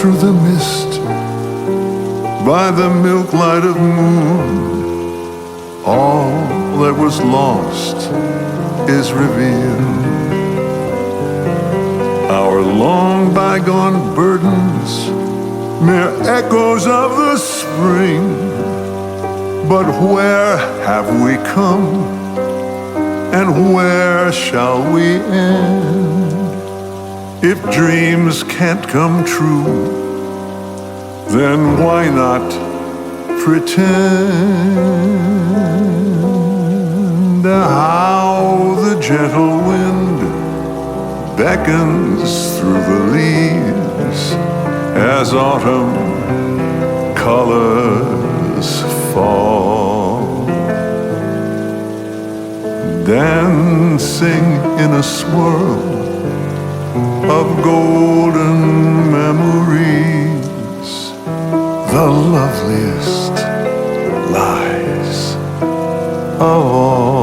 through the mist, by the milk light of moon, all that was lost is revealed. Our long bygone burdens, mere echoes of the spring. But where have we come, and where shall we end? If dreams can't come true, then why not pretend? How the gentle wind beckons through the leaves as autumn colors fall, dancing in a swirl of golden memories. The loveliest lies of all.